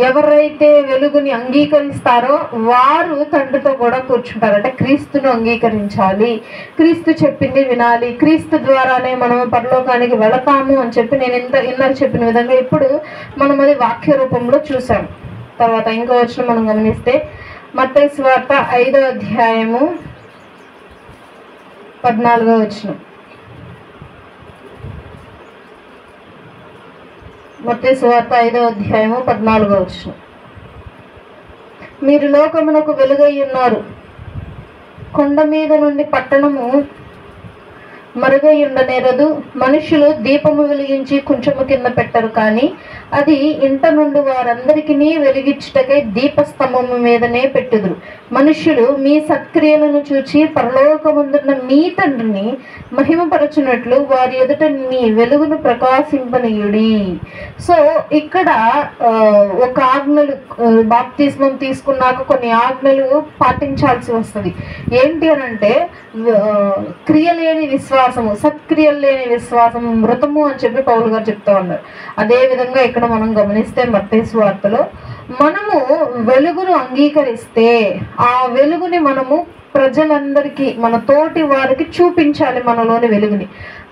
ఎవరైతే వెలుగుని అంగీకరిస్తారో వారు తండ్రితో కూడా కూర్చుంటారు. అంటే క్రీస్తును అంగీకరించాలి, క్రీస్తు చెప్పింది వినాలి, క్రీస్తు ద్వారానే మనం పరలోకానికి వెళతాము అని చెప్పి నేను ఇందాక చెప్పిన విధంగా ఇప్పుడు మనం అది వాక్య రూపంలో చూసాం. తర్వాత ఇంకో వచనం మనం గమనిస్తే మత్తయి సువార్త 5వ అధ్యాయము 14వ వచనం. మత్తయి సువార్త 5వ అధ్యాయము 14వ వచనం. మీరు లోకమునకు వెలుగై ఉన్నారు. కొండ మీద నుండి పట్టణము మరుగై ఉండనేరదు. మనుషులు దీపము వెలిగించి కొంచెము కింద పెట్టరు, కానీ అది ఇంట నుండి వారందరికీ వెలిగించుటకై దీపస్తంభము మీదనే పెట్టుదురు. మనుషులు మీ సత్క్రియలను చూచి పరలోకమందున్న మీ తండ్రిని మహిమపరచునట్లు వారి ఎదుట మీ వెలుగును ప్రకాశింపనీయుడి. సో ఇక్కడ ఒక ఆజ్ఞలు, బాప్తిస్మం తీసుకున్నాక కొన్ని ఆజ్ఞలు పాటించాల్సి వస్తుంది. ఏంటి అని అంటే క్రియలేని విశ్వాసము, సత్క్రియలు లేని విశ్వాసము మృతము అని చెప్పి పౌలు గారు చెప్తా ఉన్నారు. అదే విధంగా ఇక్కడ మనం గమనిస్తే మత్తయి సువార్తలో మనము వెలుగును అంగీకరిస్తే ఆ వెలుగుని మనము ప్రజలందరికీ, మన తోటి వారికి చూపించాలి. మనలోని వెలుగుని,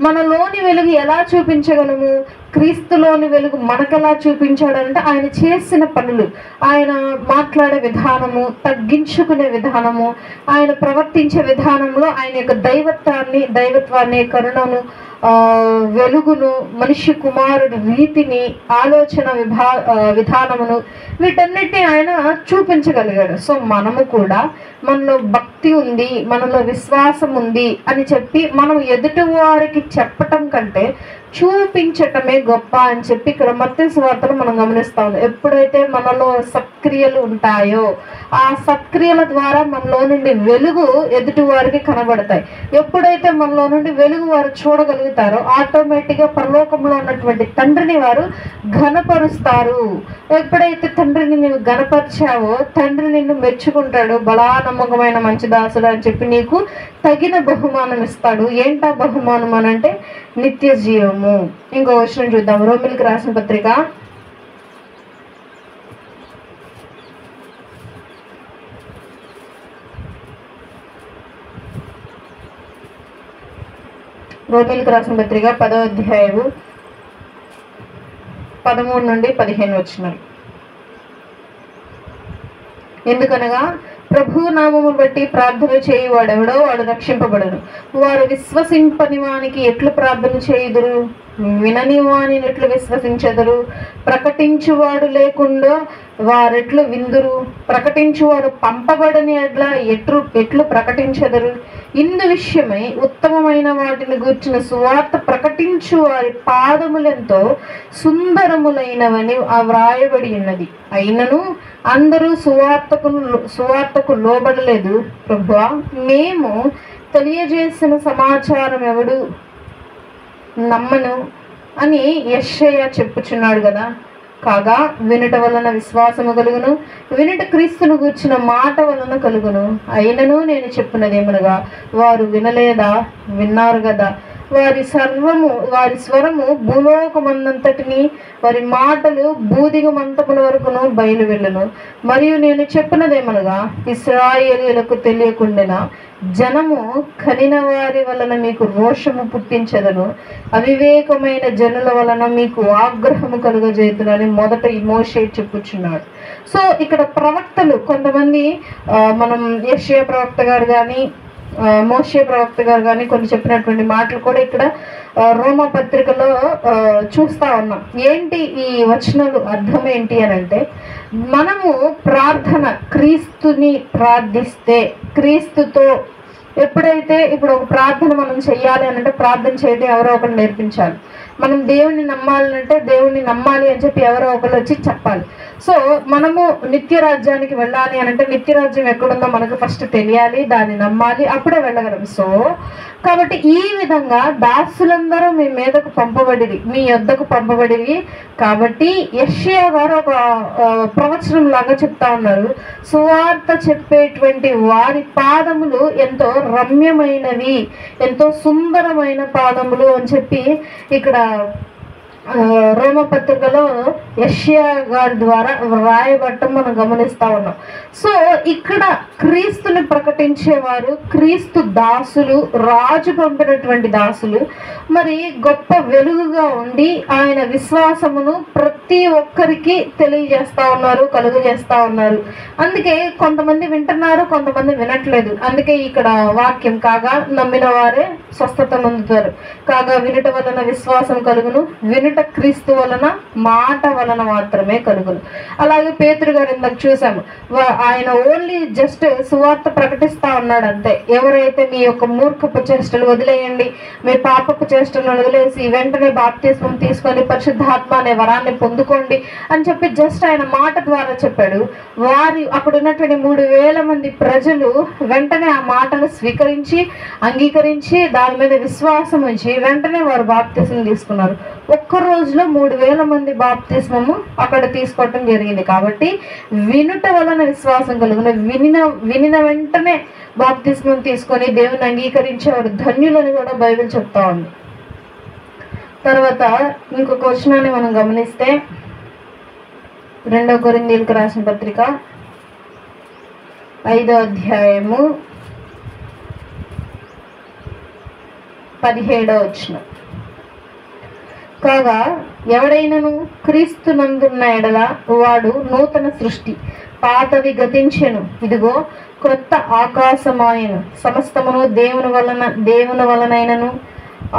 మనలోని వెలుగు ఎలా చూపించగలము? క్రీస్తులోని వెలుగు మనకెలా చూపించాడంటే ఆయన చేసిన పనులు, ఆయన మాట్లాడే విధానము, తగ్గించుకునే విధానము, ఆయన ప్రవర్తించే విధానంలో ఆయన యొక్క దైవత్వాన్ని, కరుణను, వెలుగును, మనిషి కుమారుడి రీతిని, ఆలోచన విధానమును, వీటన్నిటిని ఆయన చూపించగలిగాడు. సో మనము కూడా మనలో భక్తి ఉంది, మనలో విశ్వాసం ఉంది అని చెప్పి మనం ఎదుటి వారికి చెప్పటం కంటే చూపించటమే గొప్ప అని చెప్పి ఇక్కడ మత్తయి సువార్తలో మనం గమనిస్తాం. ఎప్పుడైతే మనలో సత్క్రియలు ఉంటాయో ఆ సత్క్రియల ద్వారా మనలో నుండి వెలుగు ఎదుటి వారికి కనబడతాయి. ఎప్పుడైతే మనలో నుండి వెలుగు వారు చూడగలుగుతారో ఆటోమేటిక్గా పరలోకంలో ఉన్నటువంటి తండ్రిని వారు ఘనపరుస్తారు. ఎప్పుడైతే తండ్రిని నువ్వు ఘనపరిచావో తండ్రి నిన్ను మెచ్చుకుంటాడు. బలా నమ్మకమైన మంచి దాసుడు అని చెప్పి నీకు తగిన బహుమానం ఇస్తాడు. ఏంటా బహుమానం అని అంటే నిత్య జీవము. ఇంకో వచనం చూద్దాం. రోమిలికి రాసిన పత్రిక 10వ అధ్యాయము 13 నుండి 15 వచనాలు. ఎందుకనగా ప్రభువు నామము బట్టి ప్రార్థన చేయువాడెవడో వాడు రక్షింపబడను. వారు విశ్వసింపని వానికి ఎట్లు ప్రార్థన చేయుదురు? వినని వానిని ఎట్లు విశ్వసించెదరు? ప్రకటించువాడు లేకుండా వారెట్లు విందురు? ప్రకటించువారు పంపబడని ఎట్లు ప్రకటించెదరు? ఇందు విషయమై ఉత్తమమైన వాటిని గూర్చిన సువార్త ప్రకటించు వారి పాదములెంతో సుందరములైనవని వ్రాయబడి ఉన్నది. అయినను అందరూ సువార్తకు లోబడలేదు. ప్రభువా, మేము తెలియజేసిన సమాచారం ఎవడు నమ్మను అని యెషయా చెప్పుచున్నాడు కదా. కాగా వినుట వలన విశ్వాసము కలుగును, వినుట క్రీస్తును గూర్చిన మాట వలన కలుగును. అయినను నేను చెప్పినదేమనగా వారు వినలేదా? విన్నారు కదా. వారి స్వరము భూలోకమందంతటిని, వారి మాటలు భూదిగమంతముల వరకును బయలు వెళ్ళును. మరియు నేను చెప్పినదేమనగా ఇశ్రాయేలీయులకు తెలియకుండెనా జనము కనిన వారి వలన మీకు రోషము పుట్టించదను, అవివేకమైన జనుల వలన మీకు ఆగ్రహము కలుగజేతునని మొదట మోషే చెప్పుచున్నాడు. సో ఇక్కడ ప్రవక్తలు కొంతమంది, మనం యెషయా ప్రవక్త గారు కానీ మోషే ప్రవక్త గారు కానీ కొన్ని చెప్పినటువంటి మాటలు కూడా ఇక్కడ రోమా పత్రికలో చూస్తా ఉన్నాం. ఏంటి ఈ వచనాలు అర్థం ఏంటి అని అంటే, మనము ప్రార్థన క్రీస్తుని ప్రార్థిస్తే, క్రీస్తుతో ఎప్పుడైతే ఇప్పుడు ఒక ప్రార్థన మనం చెయ్యాలి అని అంటే ప్రార్థన చేయడం ఎవరో ఒకరు నేర్పించాలి. మనం దేవుణ్ణి నమ్మాలంటే దేవుణ్ణి నమ్మాలి అని చెప్పి ఎవరో ఒకరు వచ్చి చెప్పాలి. సో మనము నిత్య రాజ్యానికి వెళ్ళాలి అని అంటే నిత్య రాజ్యం ఎక్కడుందో మనకు ఫస్ట్ తెలియాలి, దాన్ని నమ్మాలి, అప్పుడే వెళ్ళగలం. సో కాబట్టి ఈ విధంగా దాసులందరూ మీ మీదకు పంపబడిరి, మీ యొద్దకు పంపబడిరి. కాబట్టి యెషయా గారు ఒక ప్రవచనం లాగా చెప్తా ఉన్నారు, సువార్త చెప్పేటువంటి వారి పాదములు ఎంతో రమ్యమైనవి, ఎంతో సుందరమైన పాదములు అని చెప్పి ఇక్కడ రోమపత్రికలో యెషయా గారి ద్వారా రాయబట్టం మనం గమనిస్తా ఉన్నాం. సో ఇక్కడ క్రీస్తుని ప్రకటించేవారు, క్రీస్తు దాసులు, రాజు పంపినటువంటి దాసులు మరి గొప్ప వెలుగుగా ఉండి ఆయన విశ్వాసమును ప్రతి ఒక్కరికి తెలియజేస్తా ఉన్నారు, కలుగజేస్తా ఉన్నారు. అందుకే కొంతమంది వింటున్నారు, కొంతమంది వినట్లేదు. అందుకే ఇక్కడ వాక్యం కాగా నమ్మిన వారే స్వస్థత పొందుతారు, కాగా వినుట వలన విశ్వాసం కలుగును, వినుట క్రీస్తు వలన మాట వలన మాత్రమే కలుగును. అలాగే పేతురు గారు ఇందాక చూసాము, ఆయన ఓన్లీ జస్ట్ సువార్త ప్రకటిస్తా ఉన్నాడు అంతే. ఎవరైతే మీ యొక్క మూర్ఖపు చేష్టలు వదిలేయండి, మీ పాపపు చేష్టలను వదిలేసి వెంటనే బాప్తిస్మం తీసుకొని పరిశుద్ధాత్మ అనే వరాన్ని పొందుకోండి అని చెప్పి జస్ట్ ఆయన మాట ద్వారా చెప్పాడు. వారి అక్కడ ఉన్నటువంటి 3,000 మంది ప్రజలు వెంటనే ఆ మాటను స్వీకరించి అంగీకరించి దాని మీద విశ్వాసం ఉంచి వెంటనే వారు బాప్తిస్మం తీసుకున్నారు. ఒక్క రోజులో 3,000 మంది బాప్తిస్మము అక్కడ తీసుకోవటం జరిగింది. కాబట్టి వినుట వలన విశ్వాసం కలుగును, వినిన వెంటనే బాప్తిస్మం తీసుకొని దేవుని అంగీకరించేవారు ధన్యులని కూడా బైబిల్ చెప్తా ఉంది. తర్వాత ఇంకొక వచనాన్ని మనం గమనిస్తే 2 కొరింథీయులకు రాసిన పత్రిక 5వ అధ్యాయము 17వ వచనం, కాగా ఎవడైనను క్రీస్తు నందున్న ఎడల వాడు నూతన సృష్టి, పాతవి గతించెను, ఇదిగో క్రొత్త ఆకాశమాయను. సమస్తమును దేవుని వలనైనను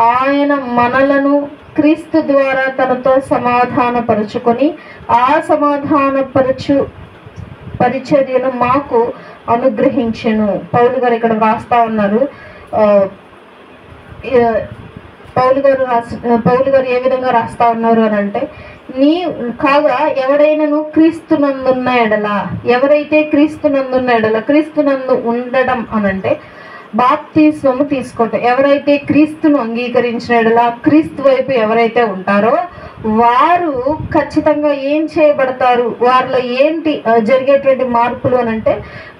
ఆయన మనలను క్రీస్తు ద్వారా తనతో సమాధానపరుచుకొని ఆ పరిచర్యను మాకు అనుగ్రహించెను. పౌలు గారు ఇక్కడ వ్రాస్తా ఉన్నారు. పౌలు గారు ఏ విధంగా రాస్తా ఉన్నారు అని అంటే, కాగా ఎవడైనను క్రీస్తునందున్న ఎడల, ఎవరైతే క్రీస్తునందున్న ఎడల, క్రీస్తునందు ఉండడం అనంటే బాప్తిస్మము తీసుకోవటం. ఎవరైతే క్రీస్తును అంగీకరించిన ఎడల, క్రీస్తు వైపు ఎవరైతే ఉంటారో వారు ఖచ్చితంగా ఏం చేయబడతారు, వారిలో ఏంటి జరిగేటువంటి మార్పులు అని అంటే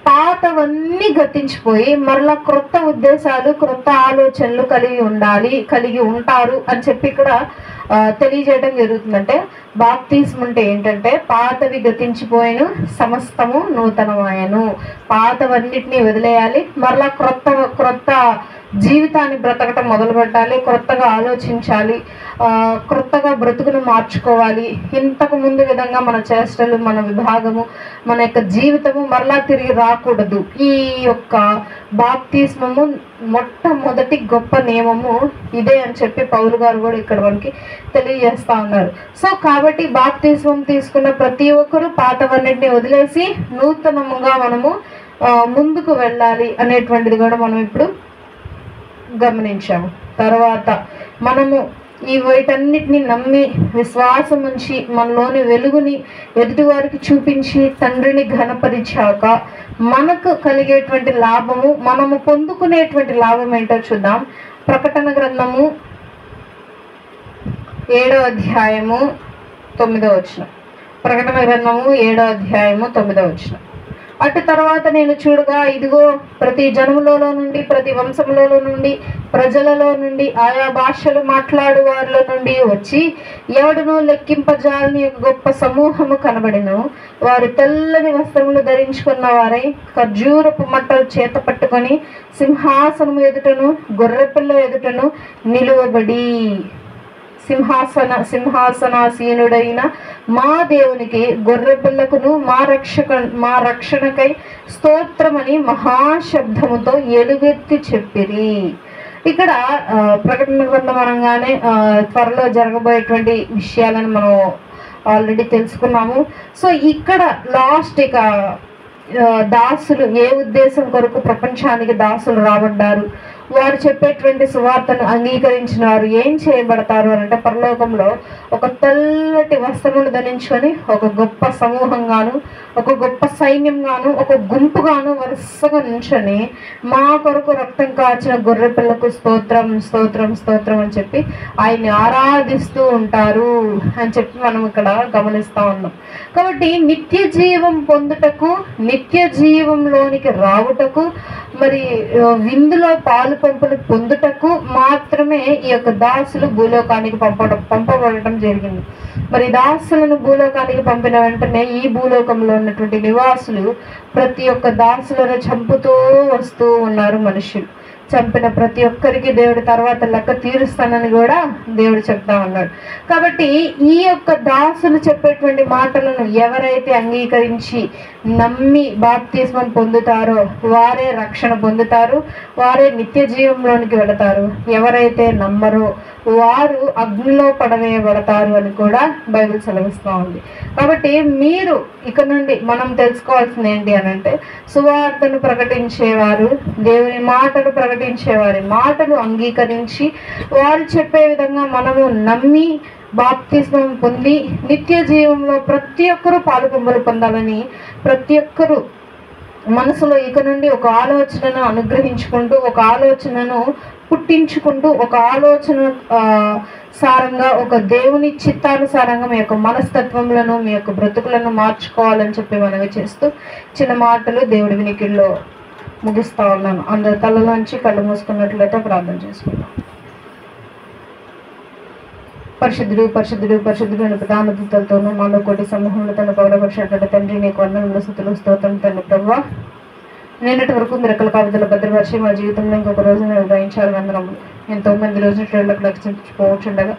పాతవన్నీ గతించిపోయి మరలా క్రొత్త ఉద్దేశాలు, క్రొత్త ఆలోచనలు కలిగి ఉంటారు అని చెప్పి ఇక్కడ తెలియజేయడం జరుగుతుందంటే బాప్తిస్మం అంటే ఏంటంటే పాతవి గతించిపోయిన సమస్తము నూతనమాయను. పాతవన్నిటినీ వదిలేయాలి, మరలా క్రొత్త జీవితాన్ని బ్రతకటం మొదలు పెట్టాలి, క్రొత్తగా ఆలోచించాలి, క్రొత్తగా బ్రతుకును మార్చుకోవాలి. ఇంతకు ముందు విధంగా మన చేష్టలు, మన విభాగము, మన యొక్క జీవితము మరలా తిరిగి రాకూడదు. ఈ యొక్క బాప్తిస్మము మొట్టమొదటి గొప్ప నియమము ఇదే అని చెప్పి పౌలు గారు కూడా ఇక్కడ మనకి తెలియజేస్తా ఉన్నారు. సో కాబట్టి బాప్తిస్మం తీసుకున్న ప్రతి ఒక్కరూ పాతవన్నిటిని వదిలేసి నూతనముగా మనము ముందుకు వెళ్ళాలి అనేటువంటిది కూడా మనం ఇప్పుడు గమనించాము. తర్వాత మనము వీటన్నిటిని నమ్మి విశ్వాసం ఉంచి మనలోని వెలుగుని ఎదుటి వారికి చూపించి తండ్రిని ఘనపరిచాక మనకు కలిగేటువంటి లాభము, మనము పొందుకునేటువంటి లాభం ఏంటో చూద్దాం. ప్రకటన గ్రంథము 7వ అధ్యాయము 9వ వచనం. ప్రకటన గ్రంథము 7వ అధ్యాయము 9వ వచనం. అటు తర్వాత నేను చూడగా ఇదిగో ప్రతి జనములలో నుండి, ప్రతి వంశములలో నుండి, ప్రజలలో నుండి, ఆయా భాషలు మాట్లాడు వారిలో నుండి వచ్చి ఎవడునూ లెక్కింపజాలని ఒక గొప్ప సమూహము కనబడెను. వారు తెల్లని వస్త్రములు ధరించుకున్న వారై ఖర్జూరపు మట్టలు చేత పట్టుకొని సింహాసనము ఎదుటను గొర్రెపిల్ల ఎదుటను నిలువబడి సింహాసనాసీనుడైన మా దేవునికి గొర్రెపిల్లకును మా రక్షణకై స్తోత్రమని మహాశబ్దముతో ఎలుగెత్తి చెప్పిరి. ఇక్కడ ప్రకటన గ్రంథం అనగానే త్వరలో జరగబోయేటువంటి విషయాలను మనం ఆల్రెడీ తెలుసుకున్నాము. సో ఇక్కడ లాస్ట్ ఇక దాసులు ఏ ఉద్దేశం కొరకు ప్రపంచానికి దాసులు రాబడ్డారు, వారు చెప్పేటువంటి సువార్తను అంగీకరించిన వారు ఏం చేయబడతారు అని అంటే, పరలోకంలో ఒక తెల్లటి వస్త్రములు ధరించుకొని ఒక గొప్ప సమూహంగాను, ఒక గొప్ప సైన్యంగాను, ఒక గుంపుగాను వరుసగా నుంచొని మా కొరకు రక్తం కాచిన గొర్రె పిల్లకు స్తోత్రం స్తోత్రం స్తోత్రం అని చెప్పి ఆయన్ని ఆరాధిస్తూ ఉంటారు అని చెప్పి మనం ఇక్కడ గమనిస్తా ఉన్నాం. కాబట్టి నిత్య జీవం పొందుటకు, నిత్య జీవంలోనికి రావుటకు, మరి విందులో పాలు పంపులు పొందుటకు మాత్రమే ఈ యొక్క దాసులు భూలోకానికి పంపబడటం జరిగింది. మరి దాసులను భూలోకానికి పంపిన వెంటనే ఈ భూలోకంలో ఉన్నటువంటి నివాసులు ప్రతి ఒక్క దాసులను చంపుతూ వస్తూ ఉన్నారు. మనుషులు చంపిన ప్రతి ఒక్కరికి దేవుడు తర్వాత లెక్క తీరుస్తానని కూడా దేవుడు చెప్తా ఉన్నాడు. కాబట్టి ఈ యొక్క దాసులు చెప్పేటువంటి మాటలను ఎవరైతే అంగీకరించి నమ్మి బాప్తిస్మం పొందుతారో వారే రక్షణ పొందుతారు, వారే నిత్య జీవంలోనికి వెళతారు. ఎవరైతే నమ్మరో వారు అగ్నిలో పడవేయబడతారు అని కూడా బైబిల్ సెలవిస్తూ ఉంది. కాబట్టి మీరు ఇక నుండి మనం తెలుసుకోవాల్సింది ఏంటి అని అంటే, సువార్తను ప్రకటించేవారు, దేవుని మాటలు ప్రకటించేవారి మాటలు అంగీకరించి వారు చెప్పే విధంగా మనము నమ్మి బాప్తిస్మం పొంది నిత్య జీవంలో ప్రతి ఒక్కరూ పాలుపొంబలు పొందాలని ప్రతి ఒక్కరూ మనసులో ఇక నుండి ఒక ఆలోచనను అనుగ్రహించుకుంటూ, ఒక ఆలోచనను పుట్టించుకుంటూ, ఒక ఆలోచన సారంగా, ఒక దేవుని చిత్తానుసారంగా మీ యొక్క మనస్తత్వములను, మీ యొక్క బ్రతుకులను మార్చుకోవాలని చెప్పి మనవి చేస్తూ చిన్న మాటలు దేవుడి వినికిడిలో ముగిస్తా ఉన్నాను. అందరి తలలోంచి కళ్ళు మూసుకున్నట్లయితే ప్రార్థన చేసుకున్నాం. పరిశుద్ధుడు పరిశుద్ధుడు పరిశుద్ధుడు అని ప్రధాన దూతలతోనూ మాలో కోటి సమూహంలో తన పౌరపరిచినటువంటి తండ్రి, నీకు వందనములు స్తుతులు స్తోత్రం తండ్రి. ప్రభువా, నిన్నటి వరకు మీరు రెక్కల కాపుదల భద్రపరిచి మా జీవితంలో ఇంకొక రోజు మేము గ్రహించాలి. వందనములు. ఎంతో మంది రోజు ట్రైన్లకు లక్షించుకోవచ్చుండగా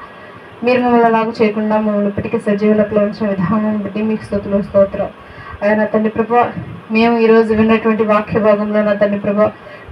మీరు మమ్మల్ని అలాగూ చేయకుండా మమ్మల్ని ఇప్పటికీ సజీవులకు ఉంచిన విధానం బట్టి మీకు స్తుతులు స్తోత్రం. ఆయన తండ్రి ప్రభా, మేము ఈరోజు విన్నటువంటి వాక్య భాగంలో నా తండ్రి ప్రభా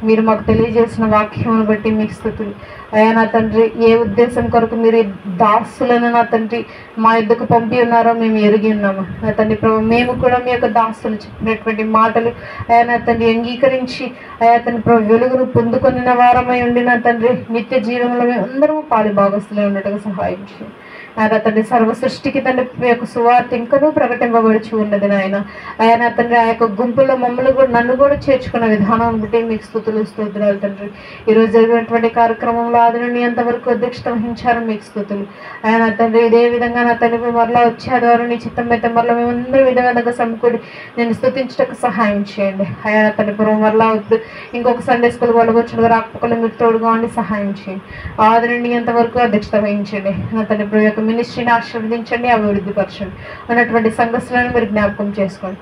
మీరు మాకు తెలియజేసిన వాక్యమును బట్టి మీకు స్తుతులు. అయ్యా నా తండ్రి, ఏ ఉద్దేశం కొరకు మీరు దాసులను నా తండ్రి మా యుద్ధకు పంపి ఉన్నారో మేము ఎరిగి ఉన్నాము నా తండ్రి ప్రభు. మేము కూడా మీ యొక్క దాసులు చెప్పినటువంటి మాటలు అయ్యా నా తండ్రి అంగీకరించి అయ్యా తండ్రి ప్రభు వెలుగును పొందుకొనిన వారమై ఉండి నా తండ్రి నిత్య జీవంలో మేము అందరము పాలి భాగస్తులై ఉన్నట్టుగా సహాయం చేయండి. ఆయన తండ్రి సర్వ సృష్టికి తండ్రి యొక్క సువార్త ఇంకనూ ప్రకటింపబడుచు ఉన్నది నాయన. ఆయన తండ్రి ఆ యొక్క గుంపులో మమ్మల్ని కూడా నన్ను కూడా చేర్చుకున్న విధానం బట్టి మీకు స్తుతులు స్తోత్రాలు తండ్రి. ఈరోజు జరిగినటువంటి కార్యక్రమంలో ఆది నుండి ఎంతవరకు అధ్యక్షత వహించారో మీకు స్తుతులు. ఆయన తండ్రి ఇదే విధంగా నా తండ్రి మరలా వచ్చే ద్వారా నీ చిత్తం అయితే మరలా మేమందరూ విధంగా సమకూడి నేను స్తుతించటకు సహాయం చేయండి. ఆయన తండ్రి పూర్వం మరలా వద్దు ఇంకొక సండే స్కూల్ వాళ్ళు వచ్చినగా రాకపోకుండా మీరు తోడుగా ఉండి సహాయం చేయండి. ఆది నుండి ఎంతవరకు అధ్యక్షత వహించండి. నా తండ్రి ప్రభు యొక్క మినిస్ట్రీని ఆశీర్వదించండి, అభివృద్ధిపరచండి. ఉన్నటువంటి సంఘస్థులను మీరు జ్ఞాపకం చేసుకోండి.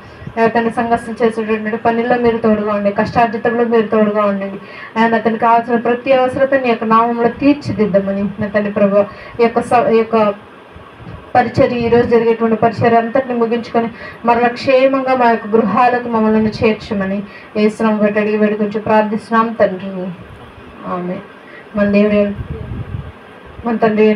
తన సంఘస్థులు చేసేటటువంటి పనుల్లో మీరు తోడుగా ఉండండి, కష్టార్జితంలో మీరు తోడుగా ఉండండి. ఆయన అతనికి కావాల్సిన ప్రతి అవసరతని యొక్క నామంలో తీర్చిదిద్దమని నా తండ్రి ప్రభు ఈ యొక్క పరిచర్య ఈరోజు జరిగేటువంటి పరిచర్య అంతటిని ముగించుకొని మరలా క్షేమంగా మా యొక్క గృహాలకు మమ్మల్ని చేర్చమని యేసునామమున బట్టి అడిగి వేడుకొంచి ప్రార్థిస్తున్నాం తండ్రి. ఆమేన్. మన దేవుడు మన తండ్రి